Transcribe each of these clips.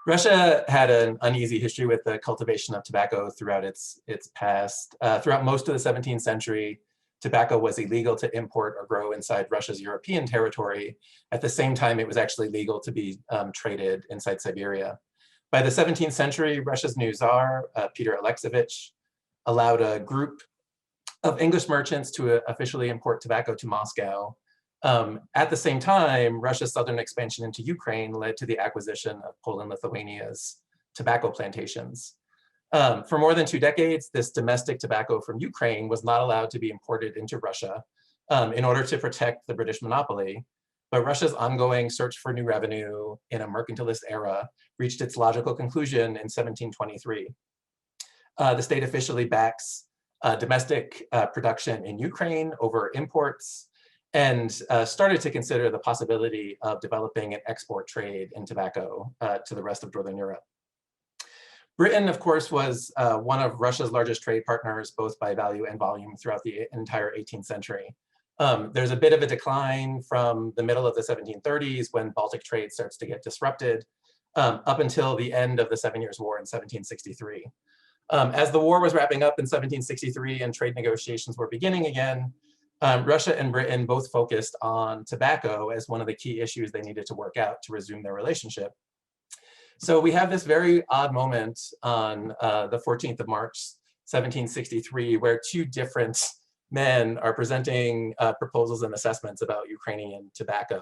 Russia had an uneasy history with the cultivation of tobacco throughout its past. Throughout most of the 17th century, tobacco was illegal to import or grow inside Russia's European territory. At the same time, it was actually legal to be traded inside Siberia. By the 17th century, Russia's new czar, Peter Alexeyevich, allowed a group of English merchants to officially import tobacco to Moscow. At the same time, Russia's southern expansion into Ukraine led to the acquisition of Poland-Lithuania's tobacco plantations. For more than 2 decades, this domestic tobacco from Ukraine was not allowed to be imported into Russia in order to protect the British monopoly. But Russia's ongoing search for new revenue in a mercantilist era reached its logical conclusion in 1723. The state officially backs domestic production in Ukraine over imports, and started to consider the possibility of developing an export trade in tobacco to the rest of Northern Europe. Britain, of course, was one of Russia's largest trade partners, both by value and volume, throughout the entire 18th century. There's a bit of a decline from the middle of the 1730s when Baltic trade starts to get disrupted, up until the end of the 7 Years' War in 1763. As the war was wrapping up in 1763 and trade negotiations were beginning again, Russia and Britain both focused on tobacco as one of the key issues they needed to work out to resume their relationship. So we have this very odd moment on the 14th of March, 1763, where 2 different men are presenting proposals and assessments about Ukrainian tobacco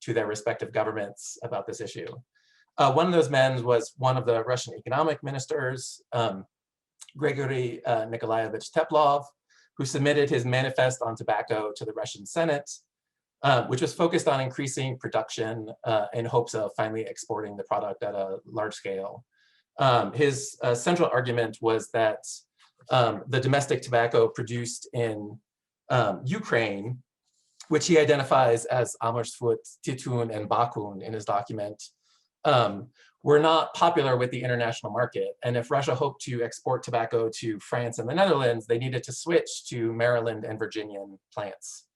to their respective governments about this issue. One of those men was one of the Russian economic ministers, Grigory Nikolaevich Teplov, who submitted his manifest on tobacco to the Russian Senate, which was focused on increasing production in hopes of finally exporting the product at a large scale. His central argument was that the domestic tobacco produced in Ukraine, which he identifies as Amersfoort, Titun, and Bakun in his document, were not popular with the international market. And if Russia hoped to export tobacco to France and the Netherlands, they needed to switch to Maryland and Virginian plants.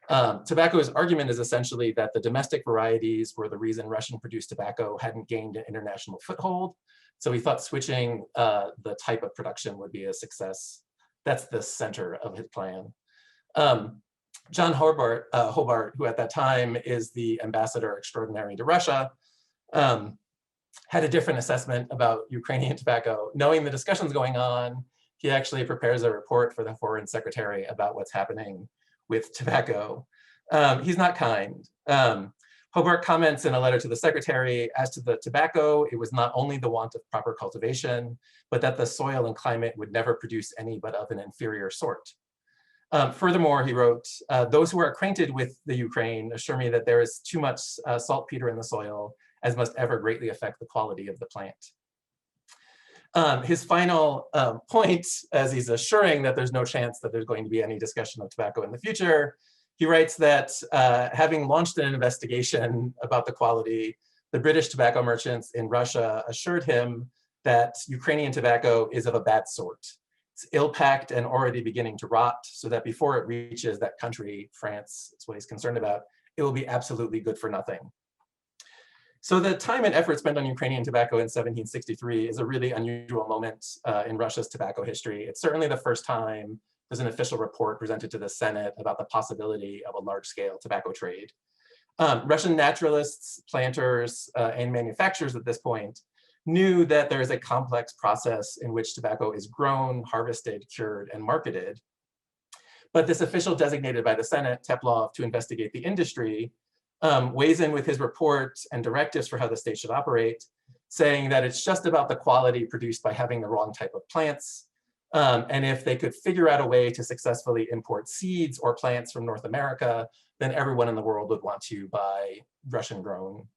Tobacco's argument is essentially that the domestic varieties were the reason Russian-produced tobacco hadn't gained an international foothold. So he thought switching the type of production would be a success. That's the center of his plan. John Hobart, who at that time is the ambassador extraordinary to Russia, had a different assessment about Ukrainian tobacco. Knowing the discussions going on, he actually prepares a report for the foreign secretary about what's happening with tobacco. He's not kind. Hobart comments in a letter to the secretary, as to the tobacco, it was not only the want of proper cultivation, but that the soil and climate would never produce any but of an inferior sort. Furthermore, he wrote, those who are acquainted with the Ukraine assure me that there is too much saltpeter in the soil, as must ever greatly affect the quality of the plant. His final point, as he's assuring that there's no chance that there's going to be any discussion of tobacco in the future, he writes that having launched an investigation about the quality, the British tobacco merchants in Russia assured him that Ukrainian tobacco is of a bad sort. It's ill-packed and already beginning to rot, so that before it reaches that country, France, that's what he's concerned about, it will be absolutely good for nothing. So the time and effort spent on Ukrainian tobacco in 1763 is a really unusual moment in Russia's tobacco history. It's certainly the first time there's an official report presented to the Senate about the possibility of a large-scale tobacco trade. Russian naturalists, planters, and manufacturers at this point knew that there is a complex process in which tobacco is grown, harvested, cured, and marketed. But this official designated by the Senate, Teplov, to investigate the industry, weighs in with his report and directives for how the state should operate, saying that it's just about the quality produced by having the wrong type of plants. And if they could figure out a way to successfully import seeds or plants from North America, then everyone in the world would want to buy Russian-grown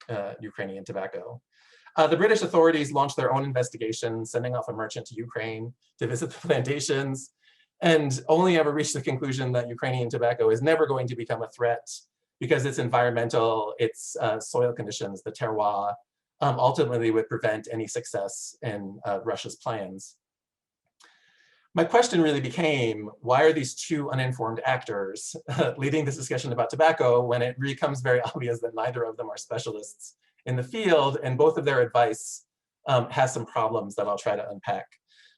Ukrainian tobacco. The British authorities launched their own investigation, sending off a merchant to Ukraine to visit the plantations, and only ever reached the conclusion that Ukrainian tobacco is never going to become a threat because its environmental, its soil conditions, the terroir, ultimately would prevent any success in Russia's plans. My question really became, why are these 2 uninformed actors leading this discussion about tobacco when it becomes very obvious that neither of them are specialists in the field, and both of their advice has some problems that I'll try to unpack.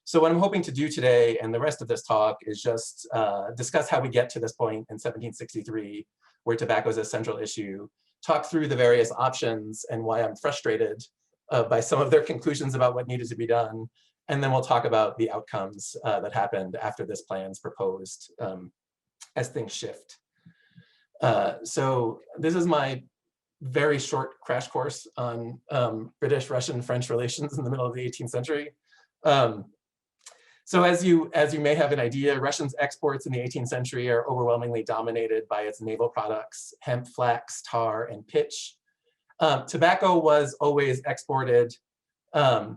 So what I'm hoping to do today and the rest of this talk is just discuss how we get to this point in 1763, where tobacco is a central issue, talk through the various options and why I'm frustrated by some of their conclusions about what needed to be done. And then we'll talk about the outcomes that happened after this plan's proposed as things shift. So this is my very short crash course on British-Russian-French relations in the middle of the 18th century. So as you may have an idea, Russia's exports in the 18th century are overwhelmingly dominated by its naval products, hemp, flax, tar, and pitch. Tobacco was always exported, at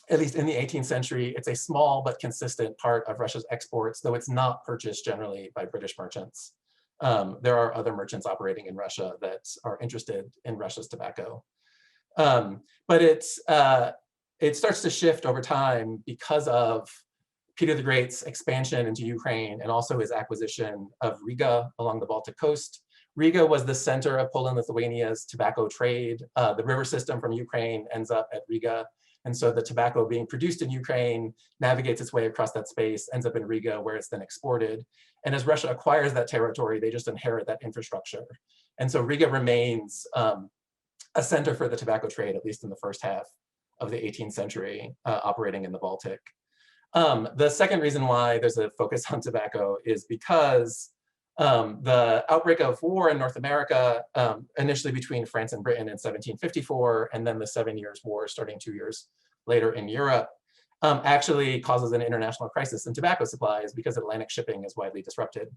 least in the 18th century. It's a small but consistent part of Russia's exports, though it's not purchased generally by British merchants. There are other merchants operating in Russia that are interested in Russia's tobacco. But it starts to shift over time because of Peter the Great's expansion into Ukraine and also his acquisition of Riga along the Baltic coast. Riga was the center of Poland-Lithuania's tobacco trade. The river system from Ukraine ends up at Riga. And so the tobacco being produced in Ukraine navigates its way across that space, ends up in Riga, where it's then exported. And as Russia acquires that territory, they just inherit that infrastructure. And so Riga remains a center for the tobacco trade, at least in the first half of the 18th century, operating in the Baltic. The second reason why there's a focus on tobacco is because the outbreak of war in North America, initially between France and Britain in 1754, and then the 7 Years' War starting 2 years later in Europe, actually causes an international crisis in tobacco supplies because Atlantic shipping is widely disrupted.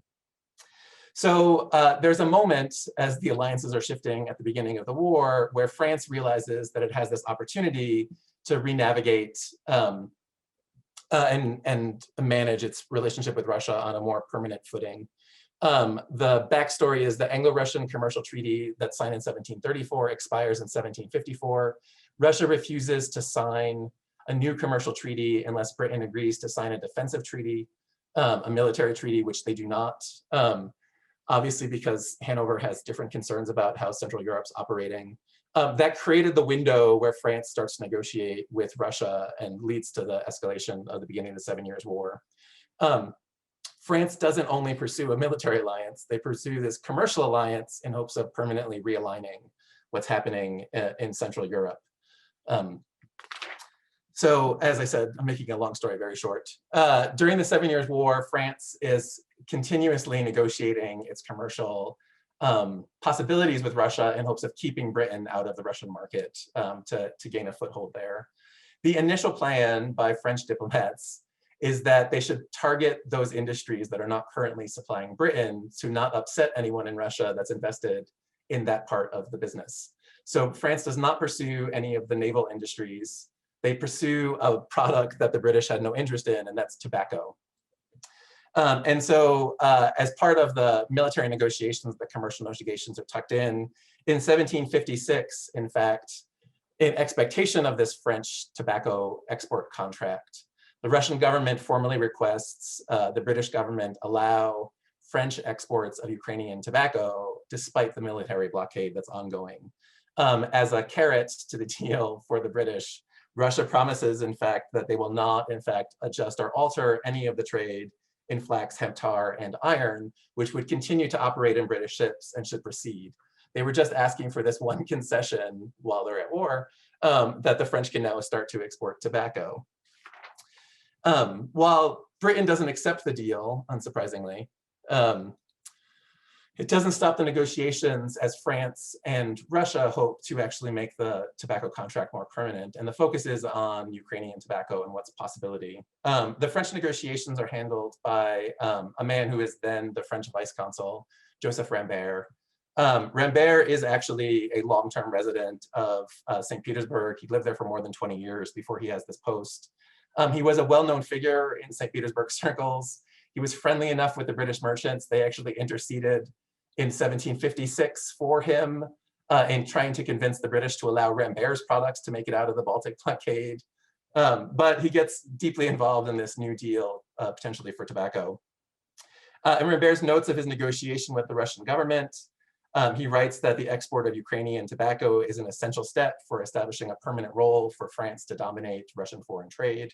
So there's a moment as the alliances are shifting at the beginning of the war where France realizes that it has this opportunity to re-navigate and manage its relationship with Russia on a more permanent footing. The backstory is the Anglo-Russian commercial treaty that's signed in 1734 expires in 1754. Russia refuses to sign a new commercial treaty unless Britain agrees to sign a defensive treaty, a military treaty, which they do not. Obviously, because Hanover has different concerns about how Central Europe's operating. That created the window where France starts to negotiate with Russia and leads to the escalation of the beginning of the 7 Years' War. France doesn't only pursue a military alliance, they pursue this commercial alliance in hopes of permanently realigning what's happening in Central Europe. So as I said, I'm making a long story very short. During the 7 Years' War, France is continuously negotiating its commercial possibilities with Russia in hopes of keeping Britain out of the Russian market to gain a foothold there. The initial plan by French diplomats is that they should target those industries that are not currently supplying Britain to not upset anyone in Russia that's invested in that part of the business. So France does not pursue any of the naval industries. They pursue a product that the British had no interest in, and that's tobacco. And so as part of the military negotiations, the commercial negotiations are tucked in 1756, in fact, in expectation of this French tobacco export contract, the Russian government formally requests the British government allow French exports of Ukrainian tobacco, despite the military blockade that's ongoing. As a carrot to the deal for the British, Russia promises, in fact, that they will not, in fact, adjust or alter any of the trade in flax, hemp, tar, and iron, which would continue to operate in British ships and should proceed. They were just asking for this one concession while they're at war, that the French can now start to export tobacco. While Britain doesn't accept the deal, unsurprisingly, it doesn't stop the negotiations as France and Russia hope to actually make the tobacco contract more permanent. And the focus is on Ukrainian tobacco and what's a possibility. The French negotiations are handled by a man who is then the French vice consul, Joseph Rambert. Rambert is actually a long-term resident of St. Petersburg. He lived there for more than 20 years before he has this post. He was a well-known figure in St. Petersburg circles. He was friendly enough with the British merchants. They actually interceded in 1756 for him in trying to convince the British to allow Rambert's products to make it out of the Baltic blockade. But he gets deeply involved in this new deal, potentially for tobacco. And Rambert's notes of his negotiation with the Russian government He writes that the export of Ukrainian tobacco is an essential step for establishing a permanent role for France to dominate Russian foreign trade.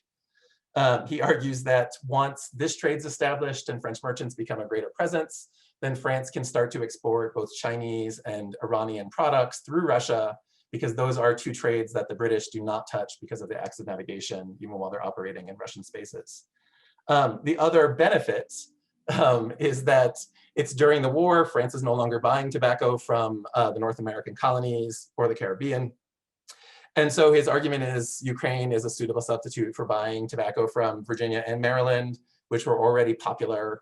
He argues that once this trade's established and French merchants become a greater presence, then France can start to export both Chinese and Iranian products through Russia, because those are two trades that the British do not touch because of the acts of navigation, even while they're operating in Russian spaces. The other benefit is that it's during the war, France is no longer buying tobacco from the North American colonies or the Caribbean. And so his argument is Ukraine is a suitable substitute for buying tobacco from Virginia and Maryland, which were already popular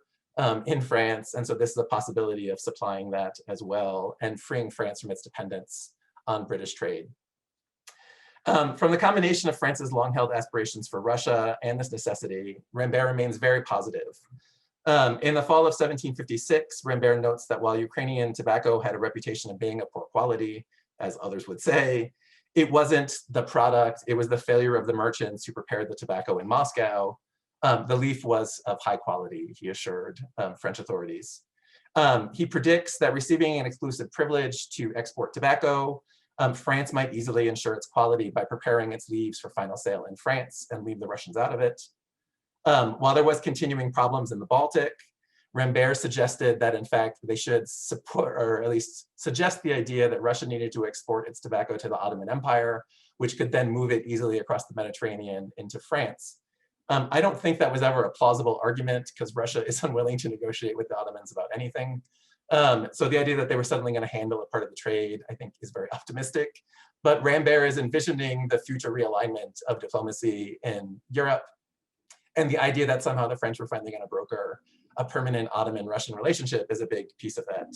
in France. And so this is a possibility of supplying that as well and freeing France from its dependence on British trade. From the combination of France's long-held aspirations for Russia and this necessity, Rambert remains very positive. In the fall of 1756, Rambert notes that while Ukrainian tobacco had a reputation of being of poor quality, as others would say, it wasn't the product, it was the failure of the merchants who prepared the tobacco in Moscow. The leaf was of high quality, he assured French authorities. He predicts that receiving an exclusive privilege to export tobacco, France might easily ensure its quality by preparing its leaves for final sale in France and leave the Russians out of it. While there was continuing problems in the Baltic, Rambert suggested that in fact they should support, or at least suggest the idea that Russia needed to export its tobacco to the Ottoman Empire, which could then move it easily across the Mediterranean into France. I don't think that was ever a plausible argument because Russia is unwilling to negotiate with the Ottomans about anything. So the idea that they were suddenly going to handle a part of the trade, I think, is very optimistic. But Rambert is envisioning the future realignment of diplomacy in Europe, and the idea that somehow the French were finally going to broker a permanent Ottoman-Russian relationship is a big piece of that.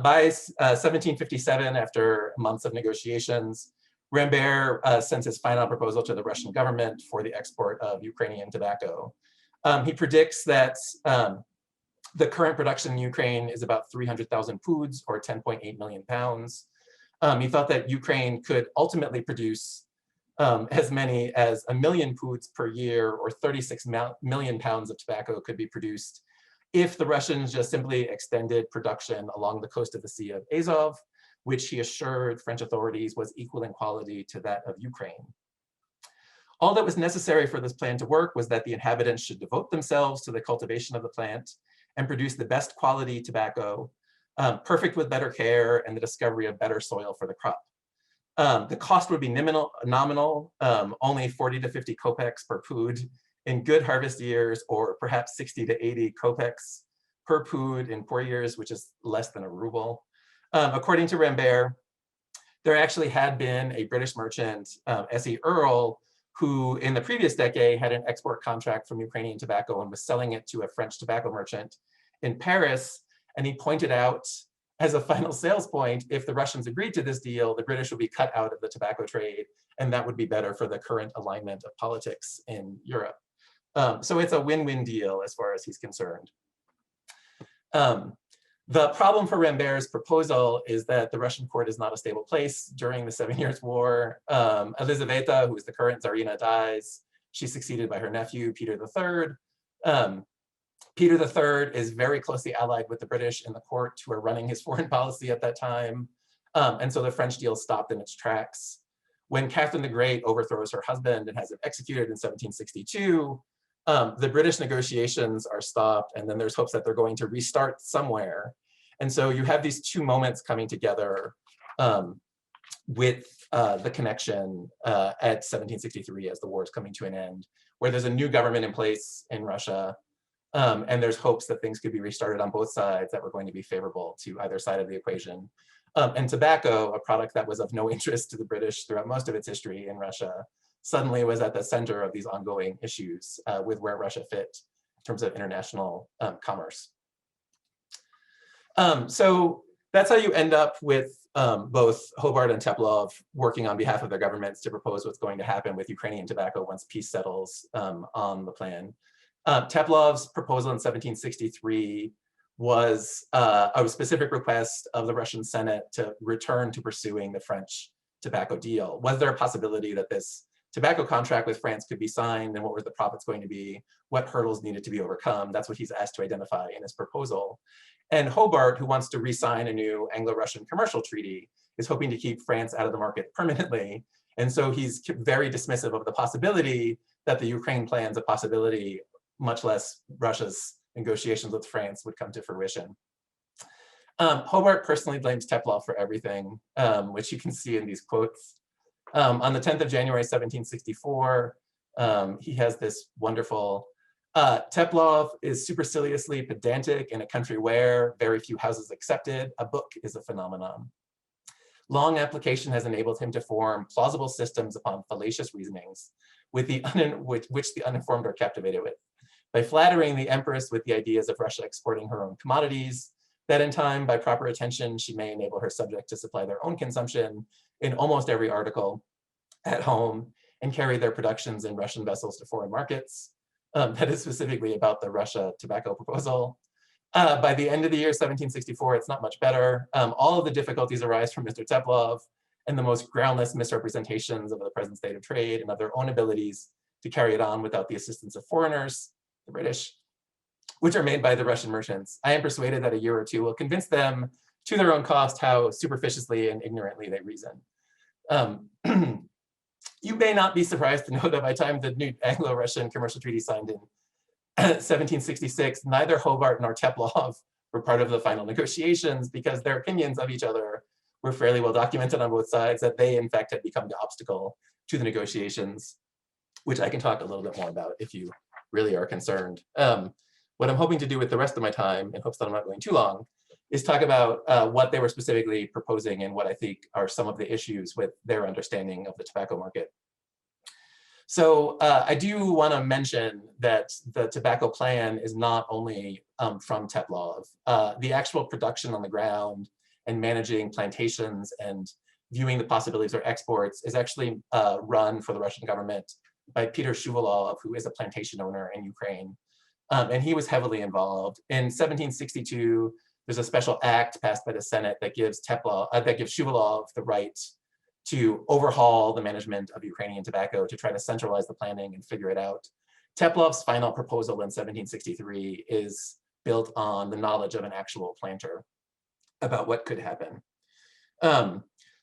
By 1757, after months of negotiations, Rambert sends his final proposal to the Russian government for the export of Ukrainian tobacco. He predicts that the current production in Ukraine is about 300,000 poods, or 10.8 million pounds. He thought that Ukraine could ultimately produce as many as 1 million poods per year, or 36 million pounds of tobacco could be produced if the Russians just simply extended production along the coast of the Sea of Azov, which he assured French authorities was equal in quality to that of Ukraine. All that was necessary for this plan to work was that the inhabitants should devote themselves to the cultivation of the plant and produce the best quality tobacco, perfect with better care and the discovery of better soil for the crop. The cost would be nominal, only 40 to 50 kopecks per pood in good harvest years, or perhaps 60 to 80 kopecks per pood in poor years, which is less than a ruble. According to Rambert, there actually had been a British merchant, S.E. Earle, who in the previous decade had an export contract from Ukrainian tobacco and was selling it to a French tobacco merchant in Paris. And he pointed out as a final sales point, if the Russians agreed to this deal, the British would be cut out of the tobacco trade, and that would be better for the current alignment of politics in Europe. So it's a win-win deal as far as he's concerned. The problem for Rambert's proposal is that the Russian court is not a stable place during the 7 Years' War. Elizaveta, who is the current Tsarina, dies. She's succeeded by her nephew, Peter III. Peter III is very closely allied with the British in the court, who are running his foreign policy at that time. And so the French deal stopped in its tracks. When Catherine the Great overthrows her husband and has him executed in 1762, the British negotiations are stopped, and then there's hopes that they're going to restart somewhere. And so you have these two moments coming together with the connection at 1763 as the war is coming to an end, where there's a new government in place in Russia, and there's hopes that things could be restarted on both sides that were going to be favorable to either side of the equation. And tobacco, a product that was of no interest to the British throughout most of its history in Russia, suddenly was at the center of these ongoing issues with where Russia fit in terms of international commerce. So that's how you end up with both Hobart and Teplov working on behalf of their governments to propose what's going to happen with Ukrainian tobacco once peace settles on the plan. Teplov's proposal in 1763 was a specific request of the Russian Senate to return to pursuing the French tobacco deal. Was there a possibility that this tobacco contract with France could be signed and what were the profits going to be, what hurdles needed to be overcome. That's what he's asked to identify in his proposal. And Hobart, who wants to re-sign a new Anglo-Russian commercial treaty, is hoping to keep France out of the market permanently. And so he's very dismissive of the possibility that the Ukraine plan's a possibility, much less Russia's negotiations with France would come to fruition. Hobart personally blames Teplov for everything, which you can see in these quotes. On the 10th of January, 1764, he has this wonderful, Teplov is superciliously pedantic in a country where very few houses accepted. A book is a phenomenon. Long application has enabled him to form plausible systems upon fallacious reasonings, which the uninformed are captivated with. By flattering the empress with the ideas of Russia exporting her own commodities, that in time, by proper attention, she may enable her subject to supply their own consumption in almost every article at home and carry their productions in Russian vessels to foreign markets. That is specifically about the Russia tobacco proposal. By the end of the year 1764, it's not much better. All of the difficulties arise from Mr. Teplov and the most groundless misrepresentations of the present state of trade and of their own abilities to carry it on without the assistance of foreigners, the British, which are made by the Russian merchants. I am persuaded that a year or two will convince them to their own cost how superficiously and ignorantly they reason. You may not be surprised to know that by the time the new Anglo-Russian commercial treaty signed in 1766, neither Hobart nor Teplov were part of the final negotiations because their opinions of each other were fairly well documented on both sides, that they in fact had become the obstacle to the negotiations, which I can talk a little bit more about if you really are concerned. What I'm hoping to do with the rest of my time, in hopes that I'm not going too long, is talk about what they were specifically proposing and what I think are some of the issues with their understanding of the tobacco market. So I do want to mention that the tobacco plan is not only from Teplov. The actual production on the ground and managing plantations and viewing the possibilities for exports is actually run for the Russian government by Peter Shuvalov, who is a plantation owner in Ukraine. And he was heavily involved. In 1762, there's a special act passed by the Senate that gives Shuvalov the right to overhaul the management of Ukrainian tobacco to try to centralize the planning and figure it out. Teplov's final proposal in 1763 is built on the knowledge of an actual planter about what could happen.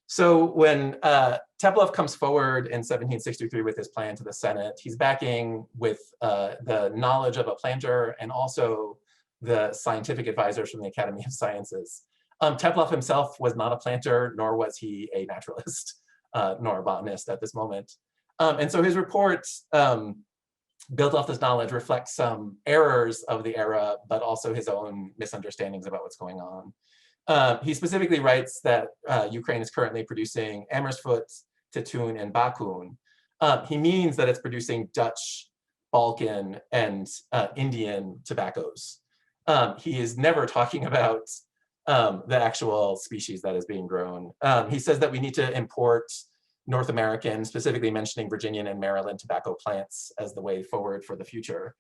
So when Teplov comes forward in 1763 with his plan to the Senate, he's backing with the knowledge of a planter and also the scientific advisors from the Academy of Sciences. Teplov himself was not a planter, nor was he a naturalist, nor a botanist at this moment. And so his report, built off this knowledge, reflects some errors of the era, but also his own misunderstandings about what's going on. He specifically writes that Ukraine is currently producing Amersfoort, Titoon, and Bakun. He means that it's producing Dutch, Balkan, and Indian tobaccos. He is never talking about the actual species that is being grown. He says that we need to import North American, specifically mentioning Virginian and Maryland tobacco plants as the way forward for the future.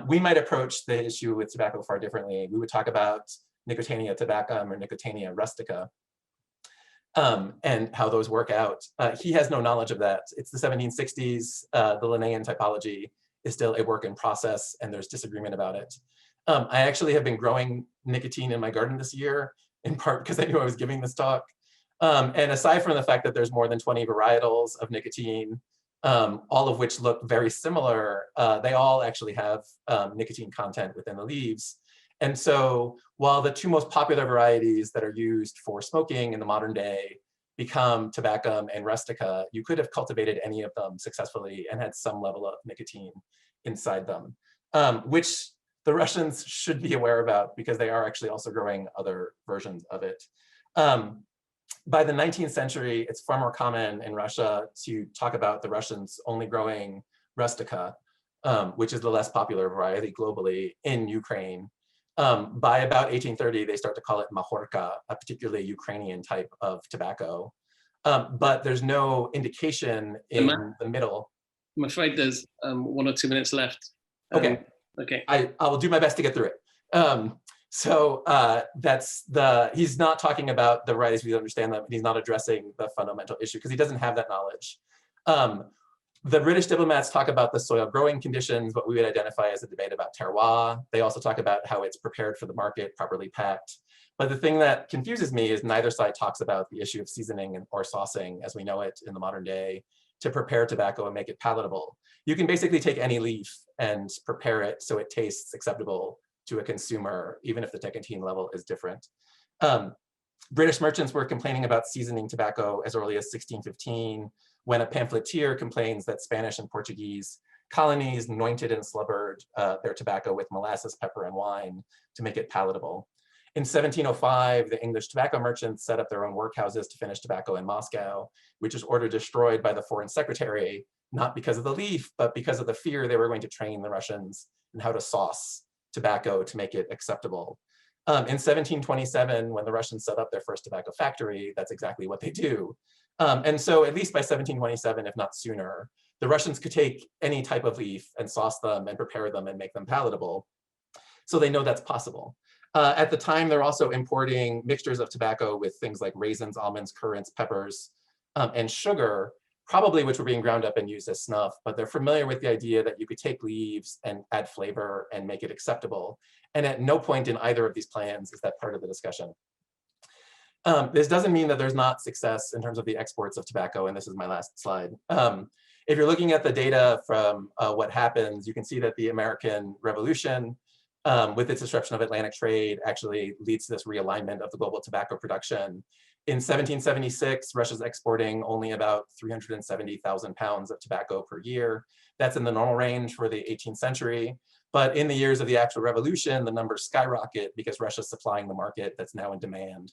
We might approach the issue with tobacco far differently. We would talk about Nicotiana tabacum or Nicotiana rustica, and how those work out. He has no knowledge of that. It's the 1760s. The Linnaean typology is still a work in process, and there's disagreement about it. I actually have been growing nicotine in my garden this year, in part because I knew I was giving this talk. And aside from the fact that there's more than 20 varietals of nicotine, all of which look very similar, they all actually have nicotine content within the leaves. And so while the two most popular varieties that are used for smoking in the modern day become tabacum and rustica, you could have cultivated any of them successfully and had some level of nicotine inside them, which the Russians should be aware about because they are actually also growing other versions of it. By the 19th century, it's far more common in Russia to talk about the Russians only growing rustica, which is the less popular variety globally in Ukraine. By about 1830, they start to call it mahorka, a particularly Ukrainian type of tobacco. But there's no indication in the middle. I'm afraid there's 1 or 2 minutes left. Okay. Okay. I will do my best to get through it. So he's not talking about the varieties, we understand them, and he's not addressing the fundamental issue because he doesn't have that knowledge. The British diplomats talk about the soil growing conditions, what we would identify as a debate about terroir. They also talk about how it's prepared for the market, properly packed. But the thing that confuses me is neither side talks about the issue of seasoning or saucing as we know it in the modern day to prepare tobacco and make it palatable. You can basically take any leaf and prepare it so it tastes acceptable to a consumer, even if the nicotine level is different. British merchants were complaining about seasoning tobacco as early as 1615, when a pamphleteer complains that Spanish and Portuguese colonies anointed and slubbered their tobacco with molasses, pepper, and wine to make it palatable. In 1705, the English tobacco merchants set up their own workhouses to finish tobacco in Moscow, which was ordered destroyed by the foreign secretary, not because of the leaf, but because of the fear they were going to train the Russians in how to sauce tobacco to make it acceptable. In 1727, when the Russians set up their first tobacco factory, that's exactly what they do. And so at least by 1727, if not sooner, the Russians could take any type of leaf and sauce them and prepare them and make them palatable. So they know that's possible. At the time, they're also importing mixtures of tobacco with things like raisins, almonds, currants, peppers, and sugar, probably which were being ground up and used as snuff, but they're familiar with the idea that you could take leaves and add flavor and make it acceptable. And at no point in either of these plans is that part of the discussion. This doesn't mean that there's not success in terms of the exports of tobacco, and this is my last slide. If you're looking at the data from what happens, you can see that the American Revolution, with its disruption of Atlantic trade, actually leads to this realignment of the global tobacco production. In 1776, Russia's exporting only about 370,000 pounds of tobacco per year. That's in the normal range for the 18th century. But in the years of the actual revolution, the numbers skyrocket because Russia's supplying the market that's now in demand.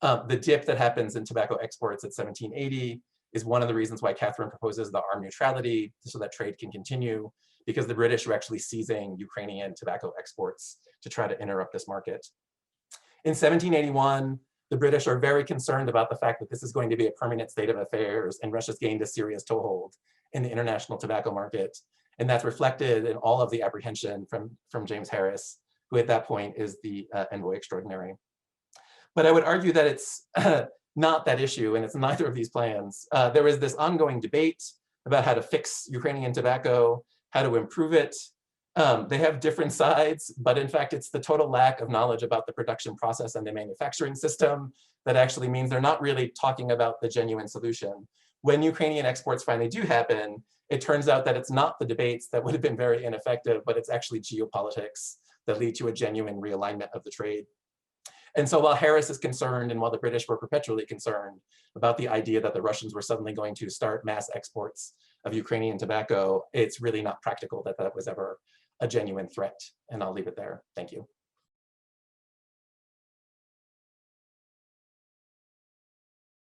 The dip that happens in tobacco exports at 1780 is one of the reasons why Catherine proposes the armed neutrality so that trade can continue, because the British are actually seizing Ukrainian tobacco exports to try to interrupt this market. In 1781, the British are very concerned about the fact that this is going to be a permanent state of affairs, and Russia's gained a serious toehold in the international tobacco market. And that's reflected in all of the apprehension from James Harris, who at that point is the envoy extraordinary. But I would argue that it's not that issue, and it's neither of these plans. There is this ongoing debate about how to fix Ukrainian tobacco, how to improve it. They have different sides, but in fact, it's the total lack of knowledge about the production process and the manufacturing system that actually means they're not really talking about the genuine solution. When Ukrainian exports finally do happen, it turns out that it's not the debates that would have been very ineffective, but it's actually geopolitics that lead to a genuine realignment of the trade. And so while Harris is concerned, and while the British were perpetually concerned about the idea that the Russians were suddenly going to start mass exports of Ukrainian tobacco, it's really not practical that that was ever a genuine threat. And I'll leave it there. Thank you.